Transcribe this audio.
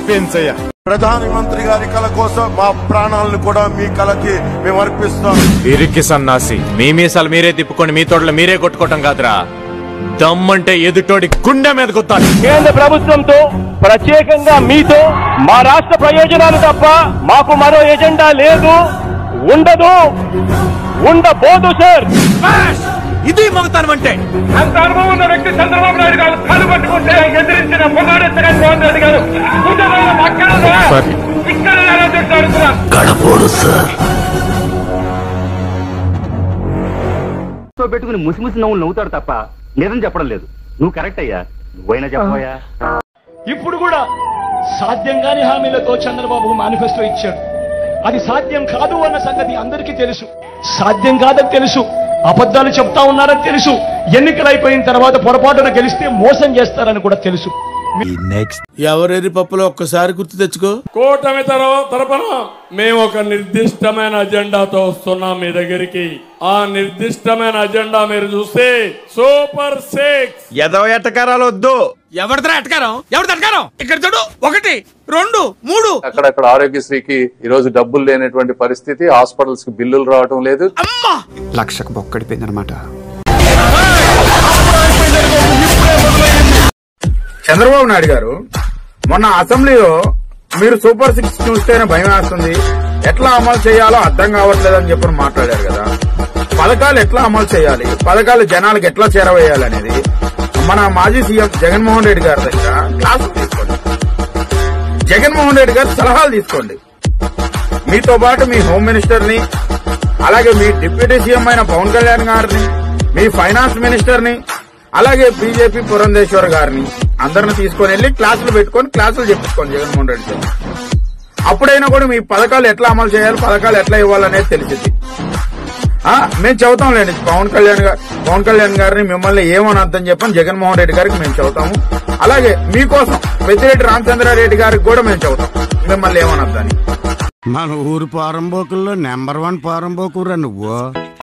పెంచయ్య ప్రధానమంత్రి గారి కళ కోసం మా ప్రాణాలను కూడా మీ కళకి మేము అర్పిస్తాం. ఇరికి సన్నాసి మీ మీసాలు మీరే తిప్పుకొని మీ తోటలు మీరే కొట్టుకోవటం కాదురా, దమ్మంటే ఎదుటోడి గుండె మీద కొట్టాలి. కేంద్ర ప్రభుత్వంతో ప్రత్యేకంగా మీతో మా రాష్ట్ర ప్రయోజనాలు తప్ప మాకు మరో ఎజెండా లేదు, ఉండదు, ఉండబోదు సార్. ఇది మగతనం అంటే. అంత అనుభవం ఉన్న వ్యక్తి చంద్రబాబు నాయుడు గారు కాలు పట్టుకుంటే ఎదిరించిన పొన్నాడెత్తగాని జగన్మోహన్ రెడ్డి గారు పెట్టుకుని ముసిముసి నవ్వులు నవ్వుతాడు తప్ప నిజం చెప్పడం లేదు. నువ్వు కరెక్ట్ అయ్యా, నువ్వైనా చెప్పబోయా. ఇప్పుడు కూడా సాధ్యం కాని హామీలతో చంద్రబాబు మేనిఫెస్టో ఇచ్చాడు. అది సాధ్యం కాదు అన్న సంగతి అందరికీ తెలుసు. సాధ్యం కాదని తెలుసు, అబద్ధాలు చెప్తా ఉన్నారని తెలుసు, ఎన్నికలు అయిపోయిన తర్వాత పొరపాటున గెలిస్తే మోసం చేస్తారని కూడా తెలుసు. ఎవరెరి పప్పులో ఒక్కసారి గుర్తు తెచ్చుకో. కూటమి తరపున మేము ఒక నిర్దిష్టమైన అజెండాతో వస్తున్నాం మీ దగ్గరికి. ఆ నిర్దిష్టమైన అజెండా మీరు చూస్తే సూపర్ 6. ఎదవ ఎట్టకారాలు వద్దు. ఎవరిదా ఎటకారం? ఇక్కడ చూడు, 1 2 3. అక్కడక్కడ ఆరోగ్యశ్రీకి ఈ రోజు డబ్బులు లేనటువంటి పరిస్థితి, హాస్పిటల్స్ కి బిల్లులు రావడం లేదు. అమ్మా, లక్షకు బొక్కడిపోయింది అనమాట. చంద్రబాబు నాయుడు గారు మొన్న అసెంబ్లీలో మీరు సూపర్ 6 చూస్తేనే భయం వేస్తుంది, ఎట్లా అమలు చేయాలో అర్థం కావట్లేదని చెప్పి మాట్లాడారు కదా. పథకాలు ఎట్లా అమలు చేయాలి, పథకాలు జనాలకు ఎట్లా చేరవేయాలి అనేది మన మాజీ సీఎం జగన్మోహన్ రెడ్డి గారి దగ్గర క్లాసులు తీసుకోండి. జగన్మోహన్ రెడ్డి గారు సలహాలు తీసుకోండి. మీతో పాటు మీ హోమ్ మినిస్టర్ ని, అలాగే మీ డిప్యూటీ సీఎం అయిన పవన్ కళ్యాణ్ గారిని, మీ ఫైనాన్స్ మినిస్టర్ ని, అలాగే బీజేపీ పురంధేశ్వర్ గారిని అందరిని తీసుకొని వెళ్లి క్లాసులు పెట్టుకొని క్లాసులు చెప్పుకోండి జగన్మోహన్ రెడ్డి గారు. అప్పుడైనా కూడా మీ పథకాలు ఎట్లా అమలు చేయాలి, పథకాలు ఎట్లా ఇవ్వాలనేది తెలిసింది. మేము చెబుతాం లేండి, పవన్ కళ్యాణ్ గారిని మిమ్మల్ని ఏమనొద్దని చెప్పని జగన్మోహన్ రెడ్డి గారికి మేము చెబుతాము. అలాగే మీకోసం పెద్దిరెడ్డి రామచంద్రారెడ్డి గారికి కూడా మేము చెబుతాం మిమ్మల్ని ఏమనొద్దని. మన ఊరు పారంబోకుల్లో నెంబర్ 1 పారంబోకురా నువ్వు.